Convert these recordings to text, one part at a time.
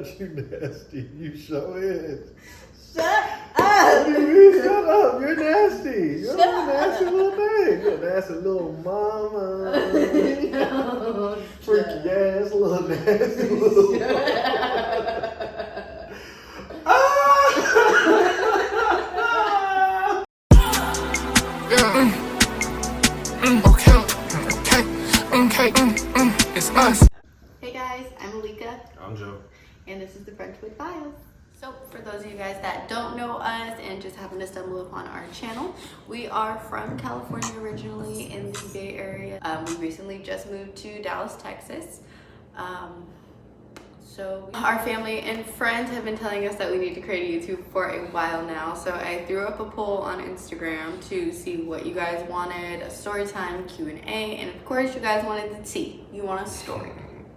You nasty. You sure is. Shut up. What do you mean, shut up? You're nasty. You're Shut a nasty little thing. You're a nasty little mama. No, Freaky ass little nasty little It's us. Hey guys, I'm Alika. I'm Joe. And this is the Frenchwoods Files. So for those of you guys that don't know us and just happen to stumble upon our channel, we are from California originally in the Bay Area. We recently just moved to Dallas, Texas. So our family and friends have been telling us that we need to create a YouTube for a while now. So I threw up a poll on Instagram to see what you guys wanted, a story time, Q&A, and of course you guys wanted the tea. You want a story.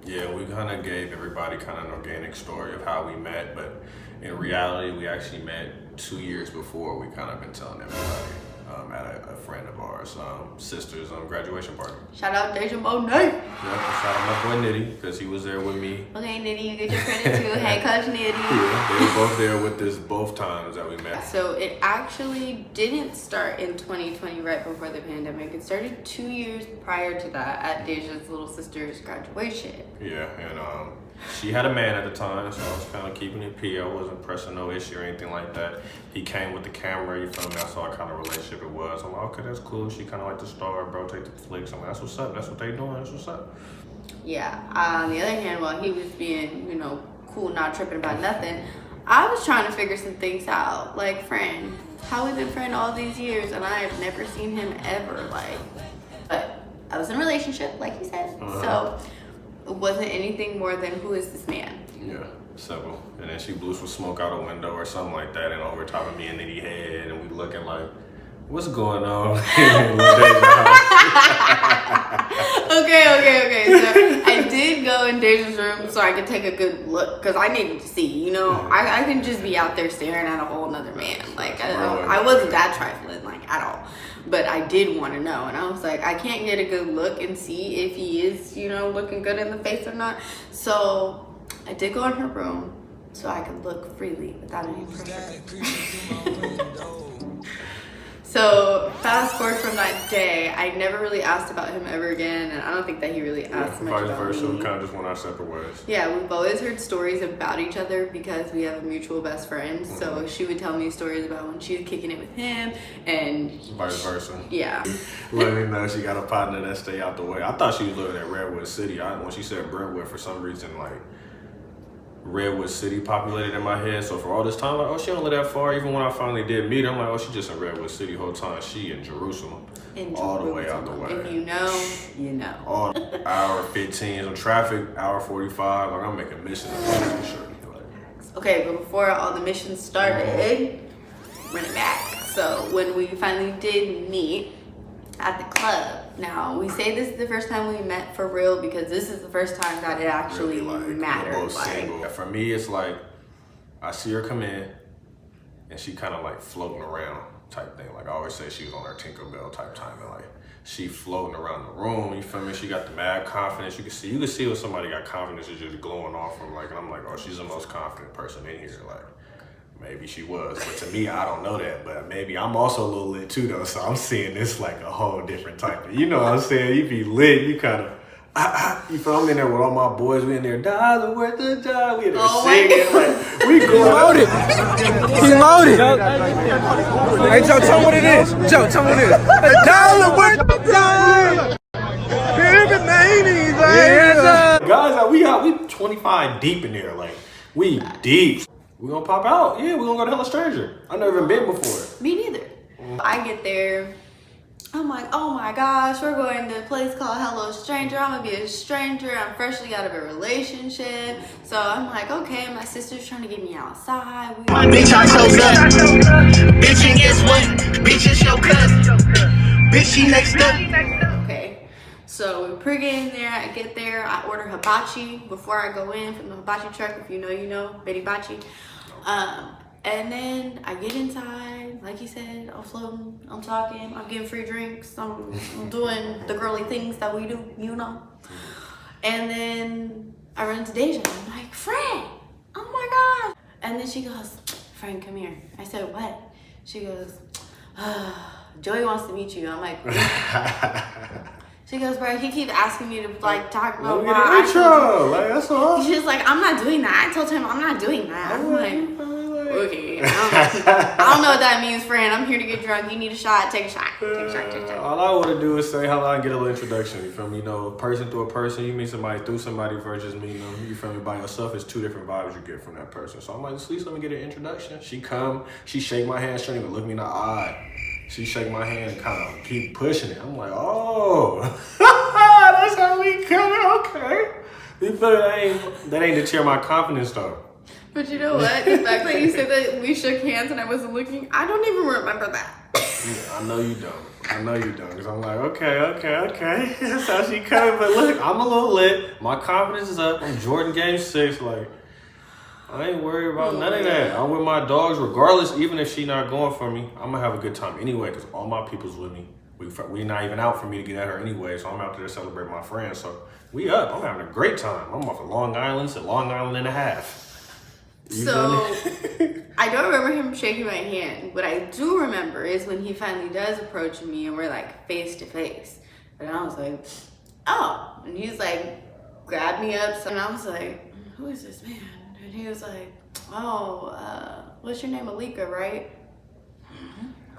Yeah, we kind of gave everybody kind of an organic story of how we met, but in reality, we actually met 2 years before. We kind of been telling everybody at a friend of ours, sister's graduation party. Shout out Deja Monet. Yeah, shout out my boy Nitty, because he was there with me. Okay, Nitty, you get your credit too. Hey, Coach Nitty. Yeah, they were both there with us both times that we met. So it actually didn't start in 2020 right before the pandemic. It started 2 years prior to that at Deja's little sister's graduation. Yeah, and she had a man at the time, so I was kind of keeping it P. I wasn't pressing no issue or anything like that. He came with the camera, you feel me? I saw what kind of relationship it was. I'm like, okay, that's cool. She kind of like the star, bro, take the flicks. I'm like, that's what's up. That's what they doing. That's what's up. Yeah, on the other hand, while he was being, you know, cool, not tripping about nothing, I was trying to figure some things out. Like, friend, how we've been friends all these years and I have never seen him ever, like, but I was in a relationship, like you said, so it wasn't anything more than who is this man? Yeah, simple. And then she blew some smoke out a window or something like that, and over top of me and Nitty head, and we looking like, what's going on? Okay. So I did go in Deja's room so I could take a good look because I needed to see. You know, I couldn't just be out there staring at a whole nother man. Like I wasn't that trifling, like at all. But I did want to know, and I was like, I can't get a good look and see if he is, you know, looking good in the face or not. So I did go in her room so I could look freely without any pressure. So fast forward from that day, I never really asked about him ever again, and I don't think that he really asked much about me. Vice versa, we kind of just went our separate ways. Yeah, we've always heard stories about each other because we have a mutual best friend. So she would tell me stories about when she was kicking it with him, and vice versa. Yeah. Let me know she got a partner that stay out the way. I thought she was living at Redwood City. When she said Brentwood, for some reason, like, Redwood City populated in my head. So for all this time, like, oh, she don't live that far. Even when I finally did meet her, I'm like, oh, she just in Redwood City the whole time. She in Jerusalem. All the way out the way. If you know, you know. All hour 15, some traffic, hour 45. Like, I'm making missions. Okay, but before all the missions started, run it back. So when we finally did meet at the club, now we say this is the first time we met for real because this is the first time that it actually really, mattered. Like, for me, it's like I see her come in and she kind of like floating around type thing. Like I always say, she was on her Tinkerbell type time, and like she floating around the room. You feel me? She got the mad confidence. You can see when somebody got confidence is just glowing off from, like, and I'm like, oh, she's the most confident person in here. Like, maybe she was, but to me, I don't know that. But maybe I'm also a little lit too, though. So I'm seeing this like a whole different type of, you know what I'm saying? You be lit, you kind of, you feel, I'm in there with all my boys. We in there, dollar worth of die. We in there singing, like, we loaded. He loaded. Hey, Joe, tell me what it is. Joe, tell me what it is. A dollar worth of die. Guys, we 25 deep in there. Like, we deep. We gonna pop out. Yeah, we gonna go to Hello Stranger. I've never even been before. Me neither. I get there, I'm like, oh my gosh, we're going to a place called Hello Stranger. I'm gonna be a stranger. I'm freshly out of a relationship. So I'm like, okay, my sister's trying to get me outside. Bitch, I chose up. Bitch, and guess what? Bitch, it's your cousin. Bitch, she next up. Okay, so we pregame there. I get there. I order hibachi before I go in from the hibachi truck. If you know, you know. Betty Bachi. And then I get inside, like you said, I'm floating, I'm talking, I'm getting free drinks, I'm doing the girly things that we do, you know. And then I run into Deja, I'm like, friend. I'm And then she goes, "Friend, come here." I said, "What?" She goes, "Joey wants to meet you." I'm like, she goes, "Bro, he keeps asking me to like talk about why." Intro. Like, that's all. She's like, "I'm not doing that." I told him I'm not doing that. I'm like, okay. I don't know what that means, friend. I'm here to get drunk. You need a shot? Take a shot. Take a shot. Take a shot. All I want to do is say hello and get a little introduction. You feel me? You know, person through a person. You meet somebody through somebody versus meeting them. You feel me? By yourself, it's two different vibes you get from that person. So I'm like, at least let me get an introduction. She come, she shake my hand. She don't even look me in the eye. She shake my hand and kind of keep pushing it. I'm like, oh, that's how we come. Okay. You feel me? That ain't deter my confidence though. But you know what? The fact that you said that we shook hands and I wasn't looking, I don't even remember that. Yeah, I know you don't. I know you don't. Because I'm like, okay. That's how she coming. But look, I'm a little lit. My confidence is up. I'm Jordan Game 6. Like, I ain't worried about none of that. I'm with my dogs regardless. Even if she not going for me, I'm going to have a good time anyway because all my people's with me. We not even out for me to get at her anyway. So I'm out there to celebrate my friends. So we up. I'm having a great time. I'm off of Long Island to Long Island and a half. So, I don't remember him shaking my hand. What I do remember is when he finally does approach me and we're like face to face. And I was like, oh. And he's like, grabbed me up. And I was like, who is this man? And he was like, oh, what's your name? Alika, right?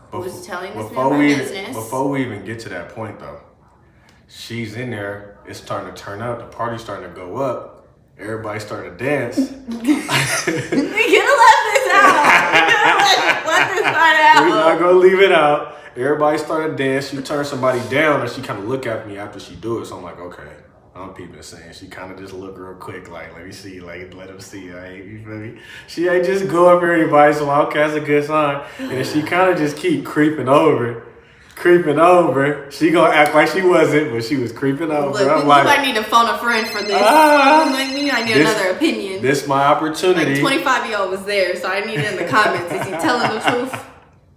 Who's telling this man my business. Before we even get to that point though, she's in there. It's starting to turn up. The party's starting to go up. Everybody started to dance. We gonna let this out. Let this part out. We're not gonna leave it out. Everybody started to dance. She turned somebody down and she kind of look at me after she do it. So I'm like, okay, I'm peeping saying. She kind of just look real quick, like, let me see, like, let him see. Like, you feel me? She ain't just going for anybody. So I'm like, okay, that's a good sign. And then she kind of just keep creeping over. She gonna act like she wasn't, but she was creeping over. Look, I'm like, I need to phone a friend for this. I need another opinion. This my opportunity. Like 25 of y'all was there, so I need it in the comments. Is he telling the truth?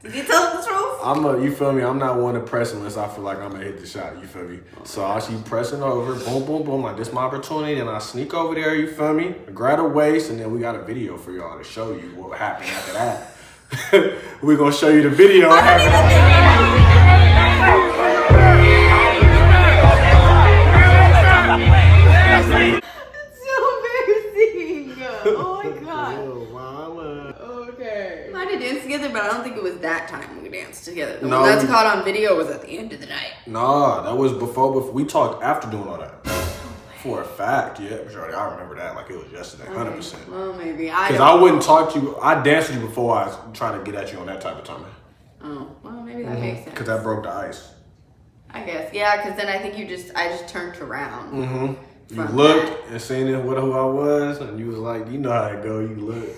Is he telling the truth? You feel me? I'm not one to press unless I feel like I'm gonna hit the shot. You feel me? So she pressing over, boom, boom, boom. Like this my opportunity, and I sneak over there. You feel me? Grab her waist, and then we got a video for y'all to show you what happened after that. We're gonna show you the video. It's so embarrassing. Oh my god. Okay. We might have danced together, but I don't think it was that time we danced together. The one that's caught on video was at the end of the night. Nah, that was before we talked after doing all that. For a fact, yeah, sure. I remember that like it was yesterday, 100%. Well, maybe. Because I wouldn't talk to you. I danced with you before I was trying to get at you on that type of time. Oh, well, maybe that makes sense. Because that broke the ice. I guess, yeah. Because then I think I just turned around. You looked and seen who I was, and you was like, you know how it go. You look.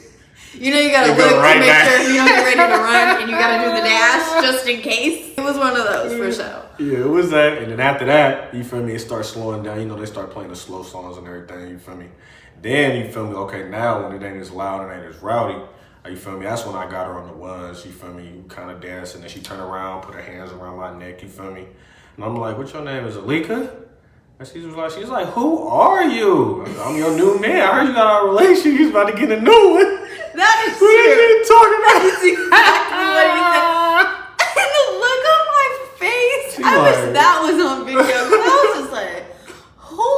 You know you gotta look to make sure you don't get ready to run, and you gotta do the dash just in case. It was one of those for sure. Yeah, it was that. And then after that, you feel me, it starts slowing down. You know, they start playing the slow songs and everything, you feel me? Then, you feel me, okay, now when it ain't as loud and ain't as rowdy, you feel me, that's when I got her on the ones, you feel me, you kind of dance, and then she turned around, put her hands around my neck, you feel me? And I'm like, what's your name? Is Alika? And she's like, who are you? I'm your new man. I heard you got our relationship. He's about to get a new one. That is true. What are you talking about? That's exactly what he said. And the look on my face, I wish that was on video. I was just like, who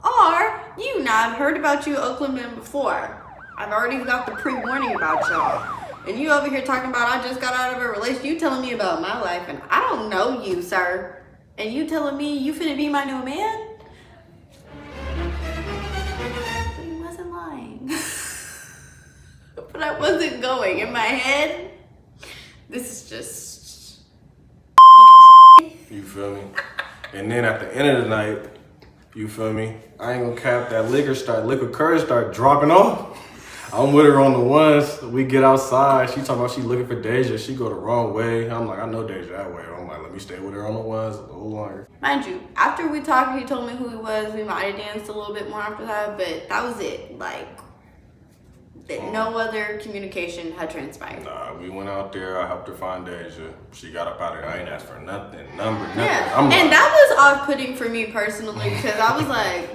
are you? Now, I've heard about you, Oakland men, before. I've already got the pre-warning about y'all. And you over here talking about I just got out of a relationship. You telling me about my life, and I don't know you, sir. And you telling me you finna be my new man? But he wasn't lying. But I wasn't going. In my head, this is just... You feel me? And then at the end of the night, you feel me? I ain't gonna cap that liquor courage start dropping off. I'm with her on the ones. We get outside. She talking about she looking for Deja. She go the wrong way. I'm like, I know Deja that way. I'm like, let me stay with her on the ones a little longer. Mind you, after we talked, he told me who he was. We might have danced a little bit more after that, but that was it. Like, no other communication had transpired. Nah, we went out there. I helped her find Deja. She got up out of there. I ain't asked for nothing. Nothing. Yeah, and that was off-putting for me personally because I was like,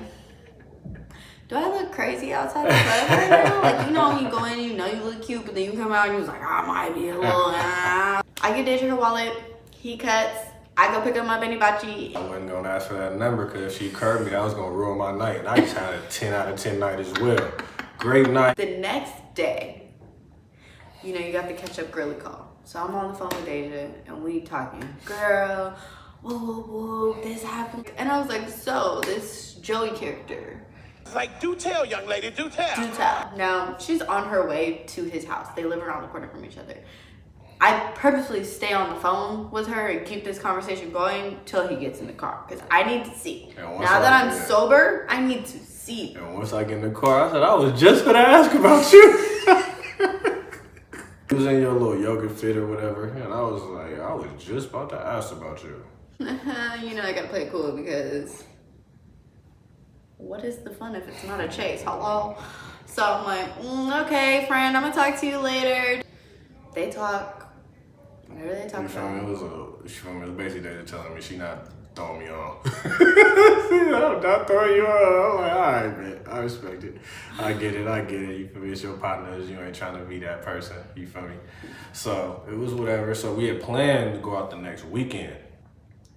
do I look crazy outside the club right now? Like, you know, when you go in, you know you look cute, but then you come out and you're like, I might be a little, I get Deja her wallet, he cuts, I go pick up my Benny Bachi. I wasn't gonna ask for that number because if she curved me, that was gonna ruin my night. And I just had a 10 out of 10 night as well. Great night. The next day, you know, you got the catch up girly call. So I'm on the phone with Deja and we talking, girl, whoa, this happened. And I was like, so this Joey character. Like, do tell, young lady, do tell. Do tell. Now, she's on her way to his house. They live around the corner from each other. I purposely stay on the phone with her and keep this conversation going till he gets in the car because I need to see. Now that I'm sober, I need to see. And once I get in the car, I said, I was just gonna ask about you. You was in your little yoga fit or whatever, and I was like, I was just about to ask about you. You know, I gotta play it cool because what is the fun if it's not a chase? Hello? So I'm like, okay, friend, I'm gonna talk to you later. They talk. Whatever they talk about. It was basically they telling me she not throwing me on. I'm not throwing you on. I'm like, all right, man. I respect it. I get it. You feel me? It's your partners. You ain't trying to be that person. You feel me? So it was whatever. So we had planned to go out the next weekend.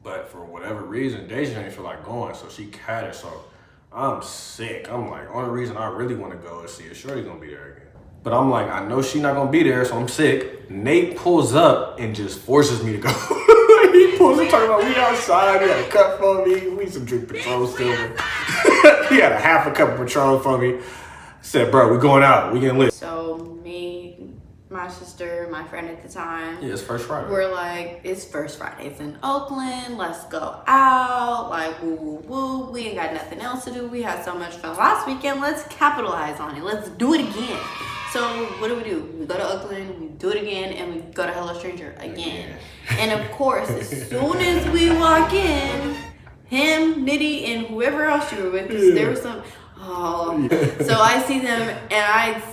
But for whatever reason, Deja didn't feel like going. So she catted. So I'm sick. I'm like, only reason I really want to go is see if Shorty's going to be there again. But I'm like, I know she's not gonna be there, so I'm sick. Nate pulls up and just forces me to go. He pulls up talking about we outside, he had a cup for me, we used to drink Patron still. He had a half a cup of Patron for me. Said, bro, we going out, we getting lit. So me, my sister, my friend at the time. Yeah, it's First Friday. We're like, it's First Friday. It's in Oakland. Let's go out. Like, woo, woo, woo. We ain't got nothing else to do. We had so much fun last weekend. Let's capitalize on it. Let's do it again. So what do? We go to Oakland, we do it again, and we go to Hello Stranger again. And of course, as soon as we walk in, him, Nitty, and whoever else you were with, because there was some, so I see them, and I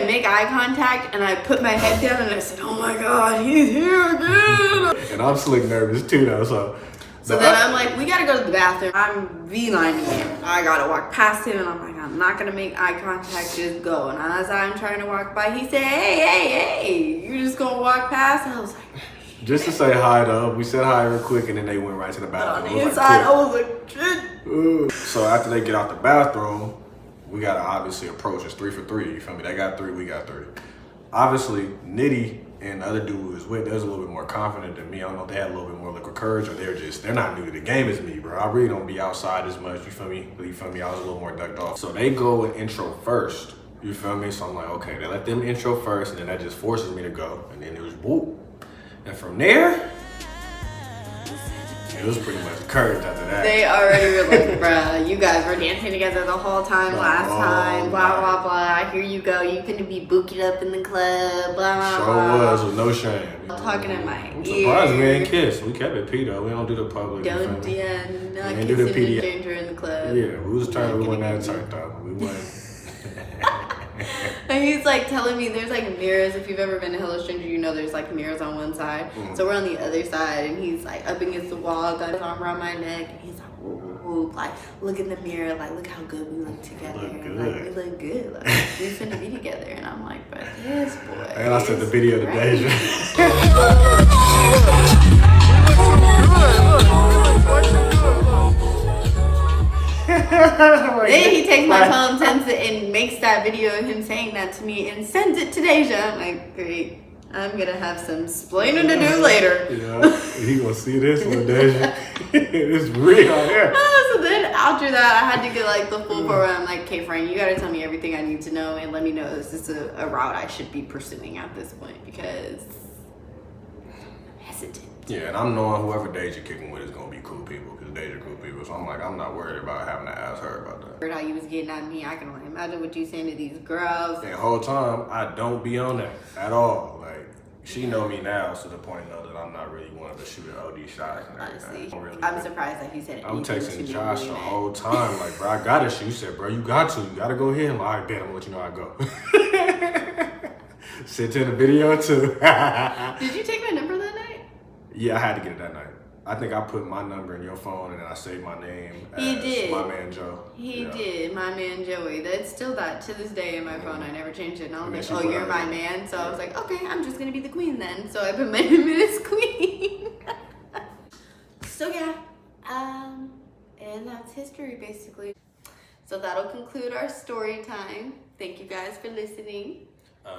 make eye contact, and I put my head down, and I said, oh my God, he's here again. And I'm slick nervous too, though, So then I'm like, we gotta go to the bathroom. I'm V-lining him. I gotta walk past him, and I'm like, I'm not gonna make eye contact, just go. And as I'm trying to walk by, he said, hey, you just gonna walk past? And I was like, just to say hi though, we said hi real quick, and then they went right to the bathroom. on the inside, I was like, shit. So after they get out the bathroom, we gotta obviously approach. It's 3 for 3, you feel me? They got 3, we got 3. Obviously, Nitty and the other dude who was with, they was a little bit more confident than me. I don't know if they had a little bit more liquid courage or they're not new to the game as me, bro. I really don't be outside as much, you feel me? I was a little more ducked off. So they go and intro first, you feel me? So I'm like, okay, they let them intro first, and then that just forces me to go. And then it was whoop. And from there, it was pretty much courage after that. They already were like, bruh, you guys were dancing together the whole time last time, blah, blah, blah. Here you go. You finna be booked up in the club, blah, blah, Sure blah. was, with no shame. Talking in my I'm ear. surprised we didn't kiss. We kept it P though. We don't do the public. Not We kissing didn't do the a PD. stranger in the club. Yeah, we was trying to win that turn though. We won. And he's like telling me there's like mirrors. If you've ever been to Hello Stranger, you know there's like mirrors on one side. So we're on the other side, and he's like up against the wall, got his arm around my neck, and he's like, whoop, whoop, whoop. Like, look in the mirror, like, look how good we look together. Look good. Like, we look good. Like, we finna be together. And I'm like, but this boy. And I sent the video to Deja. Then he takes my phone, sends it, and makes that video of him saying that to me and sends it to Deja. I'm like, great. I'm gonna have some splaining to do later. Yeah, he gonna see this one, Deja. It's real out here. So then after that, I had to get like the full program. I'm like, okay, friend, you gotta tell me everything I need to know and let me know is this a route I should be pursuing at this point because I'm hesitant. Yeah, and I'm knowing whoever Deja kicking with is gonna be cool people because Deja cool people. So I'm like, I'm not worried about having to ask her about that. Heard how you was getting at me. I can only imagine what you saying to these girls. And the whole time, I don't be on that at all. Like, she know me now to the point though that I'm not really wanting to shoot an OD shot and everything. Honestly, I'm surprised that he said it. I'm texting Josh the whole time, like, bro, I gotta shoot. He said, bro, you gotta go ahead. I'm like, all right, bet, I'm gonna let you know I go. Sent in a video too. Did you take my number that night? Yeah, I had to get it that night. I think I put my number in your phone and then I saved my name He as did. my man Joe. He did, my man Joey. That's still that to this day in my phone. I never changed it. And I was like, oh, you're my man. So I was like, okay, I'm just gonna be the queen then. So I put my name in as queen. So yeah, and that's history basically. So that'll conclude our story time. Thank you guys for listening.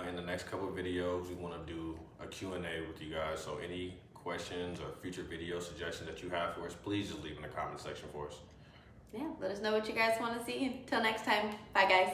In the next couple of videos, we want to do a Q&A with you guys. So any questions or future video suggestions that you have for us, please just leave in the comment section for us. Yeah, let us know what you guys want to see. Until next time, bye guys.